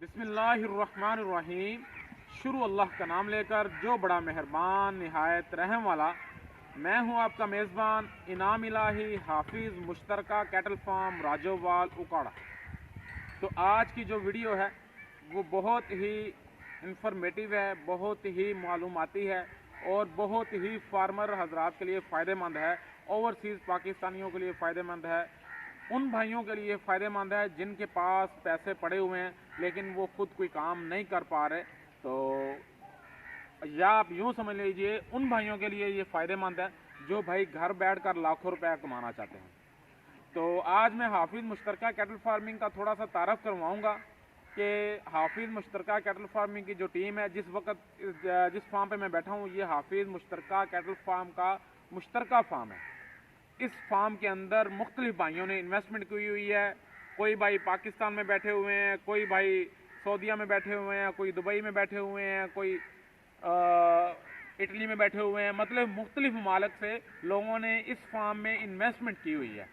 बिस्मिल्लाहिर्रहमानिर्रहीम। शुरू अल्लाह का नाम लेकर जो बड़ा मेहरबान निहायत रहम वाला। मैं हूं आपका मेज़बान इनाम इलाही हाफिज़ मुश्तरका कैटल फार्म राजोवाल उकाड़ा। तो आज की जो वीडियो है वो बहुत ही इंफॉर्मेटिव है, बहुत ही मालूमाती है और बहुत ही फार्मर हजरात के लिए फ़ायदेमंद है। ओवरसीज़ पाकिस्तानियों के लिए फ़ायदेमंद है, उन भाइयों के लिए फ़ायदेमंद है जिनके पास पैसे पड़े हुए हैं लेकिन वो खुद कोई काम नहीं कर पा रहे। तो या आप यूँ समझ लीजिए उन भाइयों के लिए ये फ़ायदेमंद है जो भाई घर बैठकर लाखों रुपया कमाना चाहते हैं। तो आज मैं हाफिज़ मुश्तरका कैटल फार्मिंग का थोड़ा सा तारफ़ करवाऊँगा कि हाफिज़ मुश्तरका कैटल फार्मिंग की जो टीम है, जिस फार्म पे मैं बैठा हूँ, ये हाफिज़ मुश्तरका कैटल फार्म का मुश्तरका फार्म है। इस फार्म के अंदर मुख्तलिफ भाइयों ने इन्वेस्टमेंट की हुई है। कोई भाई पाकिस्तान में बैठे हुए हैं, कोई भाई सऊदीया में बैठे हुए हैं, कोई दुबई में बैठे हुए हैं, कोई इटली में बैठे हुए हैं। मतलब मुख्तलिफ ममालिक से लोगों ने इस फार्म में इन्वेस्टमेंट की हुई है।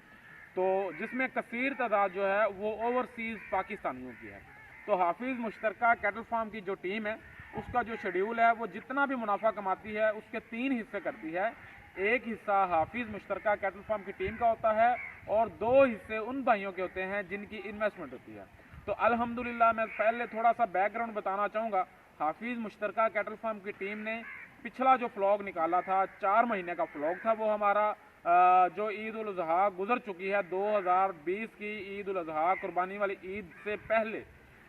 तो जिसमें कसीर तादाद जो है वो ओवरसीज़ पाकिस्तानियों की है। तो हाफिज़ मुश्तरका कैटल फार्म की जो टीम है उसका जो शेड्यूल है वो जितना भी मुनाफा कमाती है उसके 3 हिस्से करती है। एक हिस्सा हाफिज़ मुश्तरका कैटल फार्म की टीम का होता है और 2 हिस्से उन भाइयों के होते हैं जिनकी इन्वेस्टमेंट होती है। तो अल्हम्दुलिल्लाह मैं पहले थोड़ा सा बैकग्राउंड बताना चाहूँगा। हाफिज़ मुश्तरका कैटल फार्म की टीम ने पिछला जो फ्लॉग निकाला था, 4 महीने का फ्लॉग था वो हमारा, जो ईद उल अज़हा गुजर चुकी है 2020 की ईद उल अज़हा कुर्बानी वाली ईद से पहले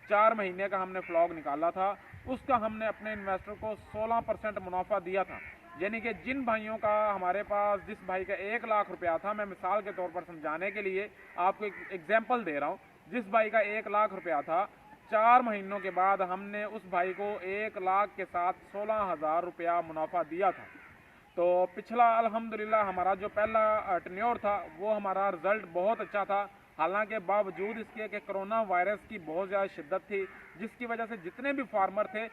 4 महीने का हमने फ्लॉग निकाला था। उसका हमने अपने इन्वेस्टर को 16% मुनाफा दिया था। यानी कि जिन भाइयों का हमारे पास, जिस भाई का 1 लाख रुपया था, मैं मिसाल के तौर पर समझाने के लिए आपको एक एग्जाम्पल दे रहा हूँ। जिस भाई का 1 लाख रुपया था, 4 महीनों के बाद हमने उस भाई को 1 लाख के साथ 16,000 रुपया मुनाफा दिया था। तो पिछला अल्हम्दुलिल्लाह हमारा जो पहला टेन्योर था वो हमारा रिज़ल्ट बहुत अच्छा था। हालांकि बावजूद इसके कि कोरोना वायरस की बहुत ज़्यादा शिद्दत थी, जिसकी वजह से जितने भी फार्मर थे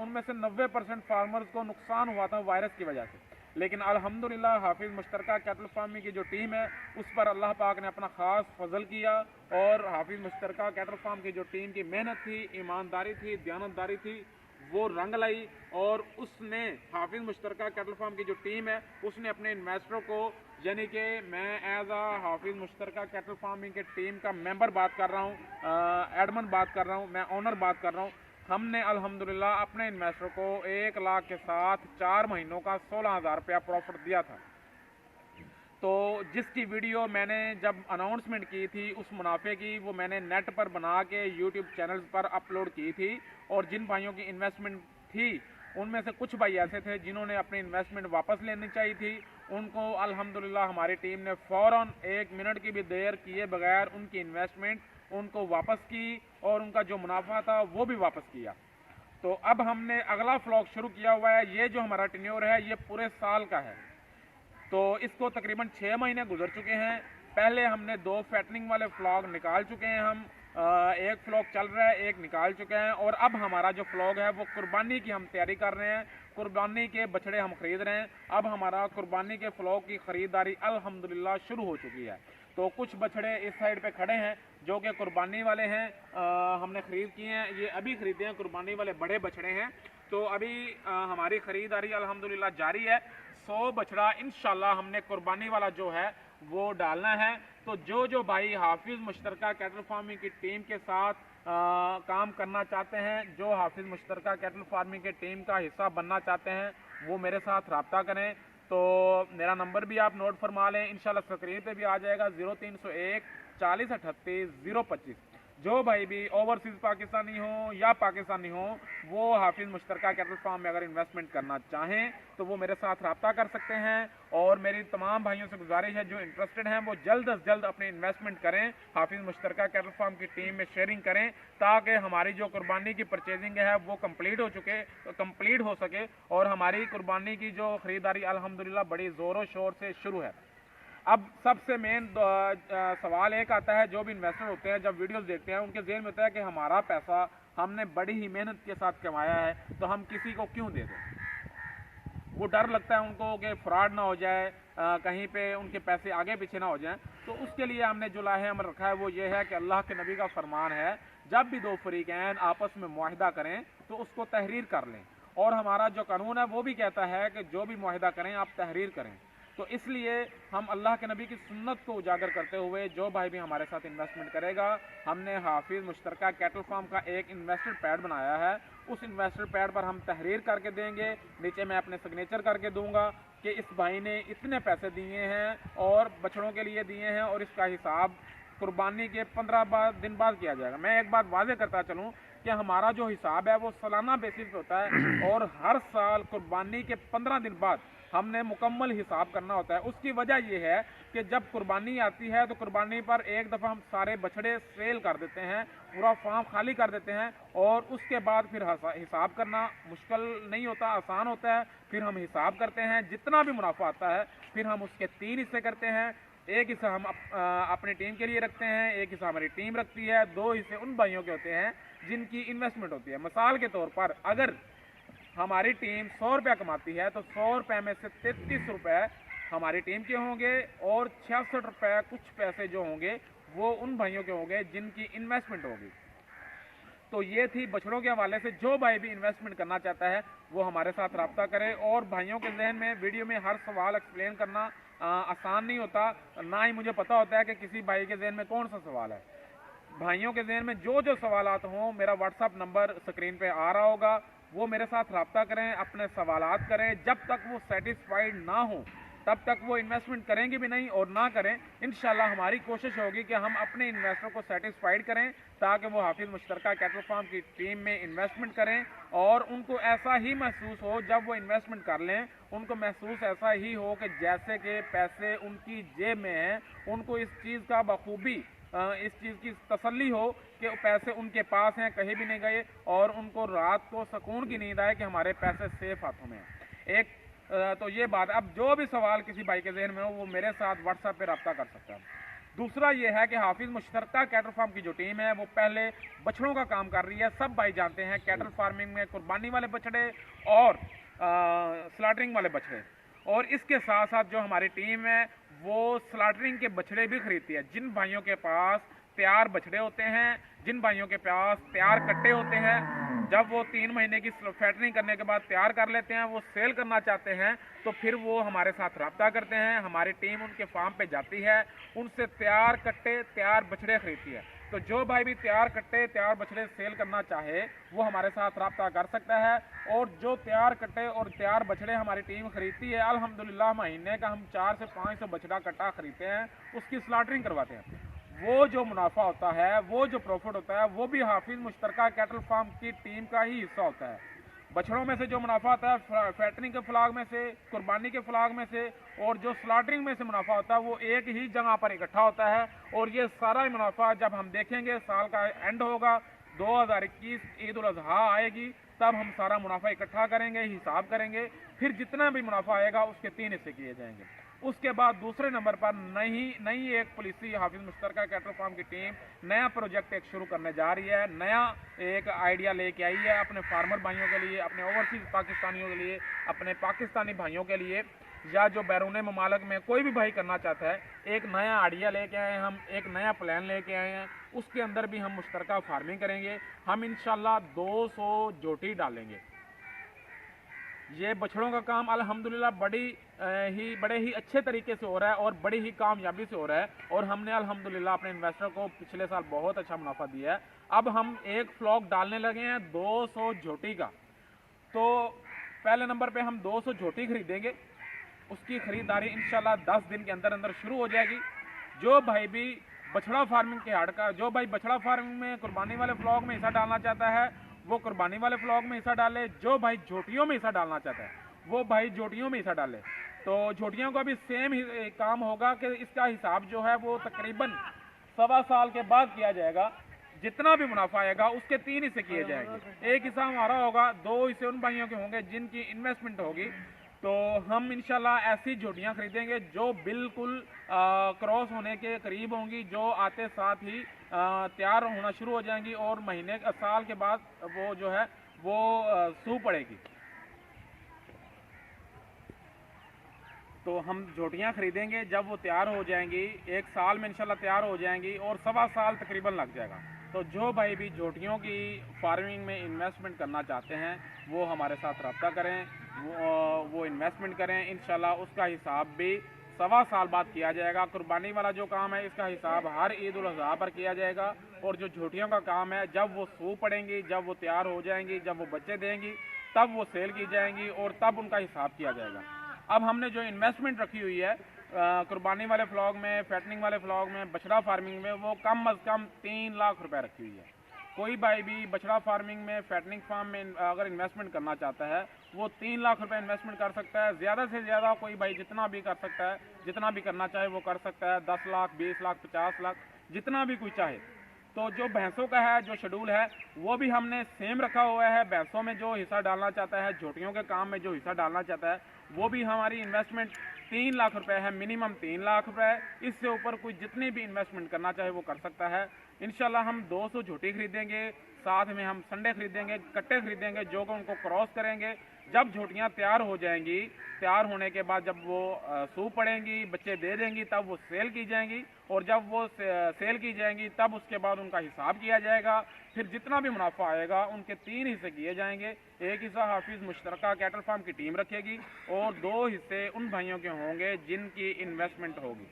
उनमें से 90% फार्मर्स को नुकसान हुआ था वायरस की वजह से। लेकिन अल्हम्दुलिल्लाह हाफिज़ मुश्तरका कैटल फार्मिंग की जो टीम है उस पर अल्लाह पाक ने अपना ख़ास फजल किया और हाफिज़ मुश्तरका कैटल फार्म की जो टीम की मेहनत थी, ईमानदारी थी, दयानतदारी थी, वो रंग लाई। और उसने, हाफिज़ मुश्तरका कैटल फार्म की जो टीम है, उसने अपने इन्वेस्टरों को, यानी कि मैं एज आ हाफिज़ मुश्तरका कैटल फार्मिंग के टीम का मेंबर बात कर रहा हूँ, एडमन बात कर रहा हूँ, मैं ऑनर बात कर रहा हूँ, हमने अल्हम्दुलिल्लाह अपने इन्वेस्टर को 1 लाख के साथ 4 महीनों का 16,000 रुपया प्रॉफिट दिया था। तो जिसकी वीडियो मैंने जब अनाउंसमेंट की थी उस मुनाफे की, वो मैंने नेट पर बना के यूट्यूब चैनल्स पर अपलोड की थी। और जिन भाइयों की इन्वेस्टमेंट थी उनमें से कुछ भाई ऐसे थे जिन्होंने अपनी इन्वेस्टमेंट वापस लेनी चाहिए थी। उनको अल्हम्दुलिल्लाह हमारी टीम ने फ़ौरन 1 मिनट की भी देर किए बगैर उनकी इन्वेस्टमेंट उनको वापस की और उनका जो मुनाफा था वो भी वापस किया। तो अब हमने अगला फ्लॉग शुरू किया हुआ है। ये जो हमारा टेन्योर है ये पूरे साल का है। तो इसको तकरीबन 6 महीने गुजर चुके हैं। पहले हमने 2 फैटनिंग वाले फ्लॉग निकाल चुके हैं, हम एक फ्लॉग चल रहा है, एक निकाल चुके हैं। और अब हमारा जो फ्लॉग है वो कुर्बानी की हम तैयारी कर रहे हैं, कुर्बानी के बछड़े हम ख़रीद रहे हैं। अब हमारा कुर्बानी के फ्लॉग की ख़रीदारी अल्हम्दुलिल्लाह शुरू हो चुकी है। तो कुछ बछड़े इस साइड पे खड़े हैं जो कि कुर्बानी वाले हैं, हमने ख़रीद किए हैं, ये अभी ख़रीदे हैं, कुर्बानी वाले बड़े बछड़े हैं। तो अभी हमारी ख़रीदारी अल्हम्दुलिल्लाह जारी है। 100 बछड़ा इंशाल्लाह हमने कुर्बानी वाला जो है वो डालना है। तो जो भाई हाफिज़ मुश्तरका कैटल फार्मिंग की टीम के साथ काम करना चाहते हैं, जो हाफिज़ मुश्तरका कैटल फार्मिंग के टीम का हिस्सा बनना चाहते हैं, वो मेरे साथ रब्ता करें। तो मेरा नंबर भी आप नोट फरमा लें, इंशाल्लाह स्क्रीन पे भी आ जाएगा, 0301 40 38 025। जो भाई भी ओवरसीज़ पाकिस्तानी हो या पाकिस्तानी हो, वो हाफिज़ मुश्तरका कैटल फार्म में अगर इन्वेस्टमेंट करना चाहें तो वो मेरे साथ रब्ता कर सकते हैं। और मेरी तमाम भाइयों से गुजारिश है जो इंटरेस्टेड हैं वो जल्द अज जल्द अपनी इन्वेस्टमेंट करें, हाफिज़ मुश्तरका कैटल फार्म की टीम में शेयरिंग करें, ताकि हमारी जो कुर्बानी की परचेजिंग है वो कंप्लीट हो सके और हमारी कुर्बानी की जो ख़रीदारी अल्हम्दुलिल्लाह बड़ी ज़ोरों शोर से शुरू है। अब सबसे मेन सवाल एक आता है, जो भी इन्वेस्टर होते हैं जब वीडियोस देखते हैं उनके जेहन में होता है कि हमारा पैसा हमने बड़ी ही मेहनत के साथ कमाया है तो हम किसी को क्यों दे दें। वो डर लगता है उनको कि फ्रॉड ना हो जाए, कहीं पे उनके पैसे आगे पीछे ना हो जाएं। तो उसके लिए हमने जो लाहे अमल रखा है वो ये है कि अल्लाह के नबी का फरमान है, जब भी दो फरीकैन आपस में मुआहिदा करें तो उसको तहरीर कर लें। और हमारा जो कानून है वो भी कहता है कि जो भी मुआहिदा करें आप तहरीर करें। तो इसलिए हम अल्लाह के नबी की सुन्नत को उजागर करते हुए जो भाई भी हमारे साथ इन्वेस्टमेंट करेगा, हमने हाफिज़ मुश्तरका कैटल फार्म का एक इन्वेस्टर पैड बनाया है। उस इन्वेस्टर पैड पर हम तहरीर करके देंगे, नीचे मैं अपने सिग्नेचर करके दूंगा कि इस भाई ने इतने पैसे दिए हैं और बछड़ों के लिए दिए हैं, और इसका हिसाब कुर्बानी के 15 दिन बाद किया जाएगा। मैं एक बात वाज़ेह करता चलूँ कि हमारा जो हिसाब है वो सालाना बेसिस पे होता है, और हर साल कुर्बानी के 15 दिन बाद हमने मुकम्मल हिसाब करना होता है। उसकी वजह यह है कि जब कुर्बानी आती है तो कुर्बानी पर एक दफ़ा हम सारे बछड़े सेल कर देते हैं, पूरा फार्म खाली कर देते हैं, और उसके बाद फिर हिसाब करना मुश्किल नहीं होता, आसान होता है। फिर हम हिसाब करते हैं, जितना भी मुनाफा आता है फिर हम उसके 3 हिस्से करते हैं। एक हिस्सा हम अपनी टीम के लिए रखते हैं, एक हिस्सा हमारी टीम रखती है, 2 हिस्से उन भाइयों के होते हैं जिनकी इन्वेस्टमेंट होती है। मिसाल के तौर पर अगर हमारी टीम 100 रुपया कमाती है तो 100 रुपये में से 33 रुपये हमारी टीम के होंगे, और 66 रुपये कुछ पैसे जो होंगे वो उन भाइयों के होंगे जिनकी इन्वेस्टमेंट होगी। तो ये थी बछड़ों के हवाले से। जो भाई भी इन्वेस्टमेंट करना चाहता है वो हमारे साथ रब्ता करे। और भाइयों के जहन में वीडियो में हर सवाल एक्सप्लेन करना आसान नहीं होता, ना ही मुझे पता होता है कि किसी भाई के जहन में कौन सा सवाल है। भाइयों के जहन में जो जो सवालात हों, मेरा व्हाट्सअप नंबर स्क्रीन पे आ रहा होगा, वो मेरे साथ रब्ता करें, अपने सवालात करें। जब तक वो सेटिस्फाइड ना हो तब तक वो इन्वेस्टमेंट करेंगे भी नहीं, और ना करें। इंशाल्लाह हमारी कोशिश होगी कि हम अपने इन्वेस्टर को सेटिस्फाइड करें ताकि वो हाफिज़ मुश्तरका कैटल फार्म की टीम में इन्वेस्टमेंट करें, और उनको ऐसा ही महसूस हो जब वो इन्वेस्टमेंट कर लें, उनको महसूस ऐसा ही हो कि जैसे कि पैसे उनकी जेब में हैं। उनको इस चीज़ का बखूबी इस चीज़ की तसल्ली हो कि पैसे उनके पास हैं, कहीं भी नहीं गए, और उनको रात को सुकून की नींद आए कि हमारे पैसे सेफ हाथों में हैं। एक तो ये बात। अब जो भी सवाल किसी भाई के जहन में हो वो मेरे साथ व्हाट्सएप पे रब्ता कर सकता है। दूसरा ये है कि हाफिज़ मुश्तरका कैटल फार्म की जो टीम है वो पहले बछड़ों का काम कर रही है। सब भाई जानते हैं कैटल फार्मिंग में कुर्बानी वाले बछड़े और स्लाटरिंग वाले बछड़े, और इसके साथ साथ जो हमारी टीम है वो स्लाटरिंग के बछड़े भी खरीदती है। जिन भाइयों के पास तैयार बछड़े होते हैं, जिन भाइयों के पास तैयार कट्टे होते हैं, जब वो 3 महीने की फैटरिंग करने के बाद तैयार कर लेते हैं, वो सेल करना चाहते हैं, तो फिर वो हमारे साथ रब्ता करते हैं। हमारी टीम उनके फार्म पे जाती है, उनसे तैयार कट्टे तैयार बछड़े खरीदती है। तो जो भाई भी तैयार कट्टे तैयार बछड़े सेल करना चाहे वो हमारे साथ रब्ता कर सकता है। और जो तैयार कट्टे और तैयार बछड़े हमारी टीम खरीदती है, अल्हम्दुलिल्लाह महीने का हम 400 से 500 बछड़ा कट्टा खरीदते हैं, उसकी स्लाटरिंग करवाते हैं। वो जो मुनाफा होता है, वो जो प्रॉफिट होता है, वो भी हाफिज़ मुश्तरका कैटल फार्म की टीम का ही हिस्सा होता है। बछड़ों में से जो मुनाफा आता है फैटरिंग के फ्लाग में से, कुर्बानी के फ्लाग में से, और जो स्लाटरिंग में से मुनाफा होता है वो एक ही जगह पर इकट्ठा होता है। और ये सारा मुनाफा जब हम देखेंगे, साल का एंड होगा, 2021 ईद उल अजहा आएगी, तब हम सारा मुनाफा इकट्ठा करेंगे, हिसाब करेंगे, फिर जितना भी मुनाफा आएगा उसके 3 हिस्से किए जाएंगे। उसके बाद दूसरे नंबर पर नई एक पॉलिसी हाफिज़ मुश्तरका कैटल फार्म की टीम नया प्रोजेक्ट एक शुरू करने जा रही है। नया एक आइडिया लेके आई है अपने फार्मर भाइयों के लिए, अपने ओवरसीज़ पाकिस्तानियों के लिए, अपने पाकिस्तानी भाइयों के लिए, या जो बैरून ममालिक में कोई भी भाई करना चाहता है। एक नया आइडिया लेके आए हैं हम, एक नया प्लान लेके आए हैं। उसके अंदर भी हम मुश्तरका फार्मिंग करेंगे। हम इंशाल्लाह 200 जोटी डालेंगे। ये बछड़ों का काम अल्हम्दुलिल्लाह बड़े ही अच्छे तरीके से हो रहा है और बड़ी ही कामयाबी से हो रहा है, और हमने अल्हम्दुलिल्लाह अपने इन्वेस्टर को पिछले साल बहुत अच्छा मुनाफा दिया है। अब हम एक फ्लॉक डालने लगे हैं 200 झोटी का। तो पहले नंबर पे हम 200 झोटी खरीदेंगे। उसकी खरीदारी इंशाल्लाह 10 दिन के अंदर अंदर शुरू हो जाएगी। जो भाई भी बछड़ा फार्मिंग के हार्ड का, जो भाई बछड़ा फार्मिंग में कुर्बानी वाले फ्लॉक में हिस्सा डालना चाहता है वो कुर्बानी वाले फ्लॉक में हिस्सा डाले। जो भाई झोटियों में हिस्सा डालना चाहता है वो भाई झोटियों में हिस्सा डाले। तो झोटियों का भी सेम ही काम होगा कि इसका हिसाब जो है वो तकरीबन 1.25 साल के बाद किया जाएगा। जितना भी मुनाफा आएगा उसके 3 हिस्से किए जाएंगे। एक हिस्सा हमारा होगा, 2 हिस्से उन भाइयों के होंगे जिनकी इन्वेस्टमेंट होगी। तो हम इंशाल्लाह ऐसी झोटियाँ खरीदेंगे जो बिल्कुल क्रॉस होने के करीब होंगी, जो आते साथ ही तैयार होना शुरू हो जाएंगी, और महीने साल के बाद वो जो है वो सूह पड़ेगी। तो हम झोटियाँ ख़रीदेंगे, जब वो तैयार हो जाएंगी 1 साल में इंशाल्लाह तैयार हो जाएंगी और 1.25 साल तकरीबन लग जाएगा। तो जो भाई भी झोटियों की फार्मिंग में इन्वेस्टमेंट करना चाहते हैं वो हमारे साथ रब्ता करें, वो इन्वेस्टमेंट करें। इंशाल्लाह उसका हिसाब भी 1.25 साल बाद किया जाएगा। कुर्बानी वाला जो काम है इसका हिसाब हर ईद उल अज़हा पर किया जाएगा, और जो झोटियों का काम है जब वो सूख पड़ेंगी, जब वो तैयार हो जाएंगी, जब वो बच्चे देंगी, तब वो सेल की जाएंगी और तब उनका हिसाब किया जाएगा। अब हमने जो इन्वेस्टमेंट रखी हुई है कुर्बानी वाले फ्लॉग में, फैटनिंग वाले फ्लॉग में, बछड़ा फार्मिंग में, वो कम अज़ कम 3 लाख रुपए रखी हुई है। कोई भाई भी बछड़ा फार्मिंग में, फैटनिंग फार्म में अगर इन्वेस्टमेंट करना चाहता है वो 3 लाख रुपए इन्वेस्टमेंट कर सकता है। ज़्यादा से ज़्यादा कोई भाई जितना भी कर सकता है, जितना भी करना चाहे वो कर सकता है। 10 लाख, 20 लाख, 50 लाख, जितना भी कोई चाहे। तो जो भैंसों का है, जो शेड्यूल है, वो भी हमने सेम रखा हुआ है। भैंसों में जो हिस्सा डालना चाहता है, झोटियों के काम में जो हिस्सा डालना चाहता है, वो भी हमारी इन्वेस्टमेंट 3 लाख रुपए है, मिनिमम 3 लाख रुपए। इससे ऊपर कोई जितनी भी इन्वेस्टमेंट करना चाहे वो कर सकता है। इंशाल्लाह हम 200 झोटी खरीदेंगे, साथ में हम संडे खरीदेंगे, कट्टे खरीदेंगे, जो कि उनको क्रॉस करेंगे। जब झोटियाँ तैयार हो जाएंगी, तैयार होने के बाद जब वो सूख पड़ेंगी, बच्चे दे देंगी, तब वो सेल की जाएंगी, और जब वो सेल की जाएंगी तब उसके बाद उनका हिसाब किया जाएगा। फिर जितना भी मुनाफा आएगा उनके 3 हिस्से किए जाएंगे। एक हिस्सा हाफिज़ मुश्तरका कैटल फार्म की टीम रखेगी और 2 हिस्से उन भाइयों के होंगे जिनकी इन्वेस्टमेंट होगी।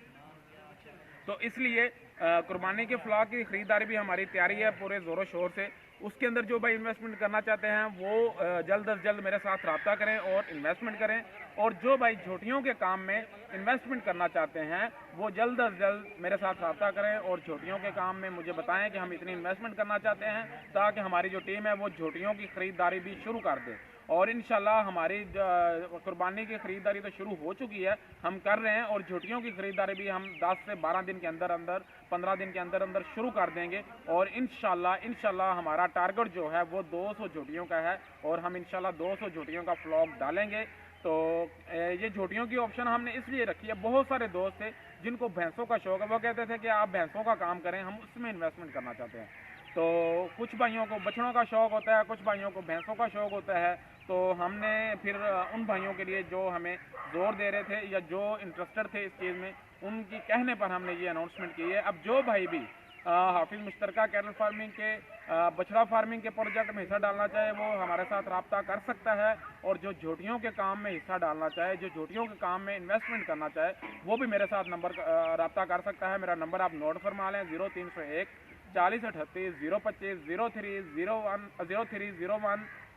तो इसलिए कुर्बानी के फ्लॉग की ख़रीदारी भी हमारी तैयारी है पूरे ज़ोरों शोर से। उसके अंदर जो भाई इन्वेस्टमेंट करना चाहते हैं वो जल्द अज जल्द मेरे साथ रब्ता करें और इन्वेस्टमेंट करें। और जो भाई झोटियों के काम में इन्वेस्टमेंट करना चाहते हैं वो जल्द अज जल्द मेरे साथ रब्ता करें और झोटियों के काम में मुझे बताएं कि हम इतनी इन्वेस्टमेंट करना चाहते हैं, ताकि हमारी जो टीम है वो झोटियों की ख़रीदारी भी शुरू कर दे। और इंशाल्लाह हमारी कुर्बानी की ख़रीदारी तो शुरू हो चुकी है, हम कर रहे हैं, और झोटियों की ख़रीदारी भी हम 10 से 12 दिन के अंदर अंदर, 15 दिन के अंदर अंदर शुरू कर देंगे। और इंशाल्लाह हमारा टारगेट जो है वो 200 झोटियों का है, और हम इंशाल्लाह 200 झोटियों का फ्लॉग डालेंगे। तो ये झोटियों की ऑप्शन हमने इसलिए रखी है, बहुत सारे दोस्त थे जिनको भैंसों का शौक़ है, वो कहते थे कि आप भैंसों का काम करें, हम उसमें इन्वेस्टमेंट करना चाहते हैं। तो कुछ भाइयों को बछड़ों का शौक़ होता है, कुछ भाइयों को भैंसों का शौक़ होता है। तो हमने फिर उन भाइयों के लिए जो हमें ज़ोर दे रहे थे या जो इंटरेस्टेड थे इस चीज़ में, उनकी कहने पर हमने ये अनाउंसमेंट की है। अब जो भाई भी हाफिज़ मुश्तरका कैटल फार्मिंग के बछड़ा फार्मिंग के प्रोजेक्ट में हिस्सा डालना चाहे वो हमारे साथ रब्ता कर सकता है, और जो झोटियों के काम में हिस्सा डालना चाहे, जो झोटियों के काम में इन्वेस्टमेंट करना चाहे, वो भी मेरे साथ रब्ता कर सकता है। मेरा नंबर आप नोट फरमा लें, 0301 40 38 025 0301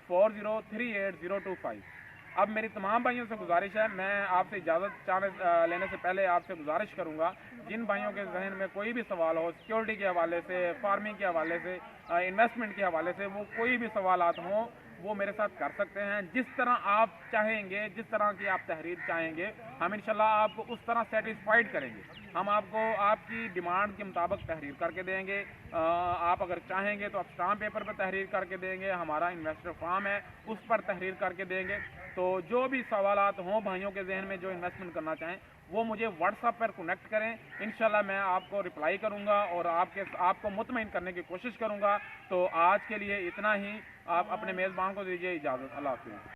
4038 अब मेरी तमाम भाइयों से गुजारिश है, मैं आपसे इजाज़त लेने से पहले आपसे गुजारिश करूंगा, जिन भाइयों के जहन में कोई भी सवाल हो सिक्योरिटी के हवाले से, फार्मिंग के हवाले से, इन्वेस्टमेंट के हवाले से, वो कोई भी सवालात हों वो मेरे साथ कर सकते हैं। जिस तरह आप चाहेंगे, जिस तरह की आप तहरीर चाहेंगे, हम इंशाल्लाह आपको उस तरह सेटिस्फाइड करेंगे। हम आपको आपकी डिमांड के मुताबिक तहरीर करके देंगे। आप अगर चाहेंगे तो आप स्टाम्प पेपर पर तहरीर करके देंगे, हमारा इन्वेस्टर फॉर्म है उस पर तहरीर करके देंगे। तो जो भी सवालात हों भाइयों के जहन में जो इन्वेस्टमेंट करना चाहें, वो मुझे व्हाट्सएप पर कनेक्ट करें, इंशाल्लाह मैं आपको रिप्लाई करूंगा और आपको मुतमईन करने की कोशिश करूंगा। तो आज के लिए इतना ही, आप अपने मेज़बान को दीजिए इजाज़त। अल्लाह हाफ़िज़।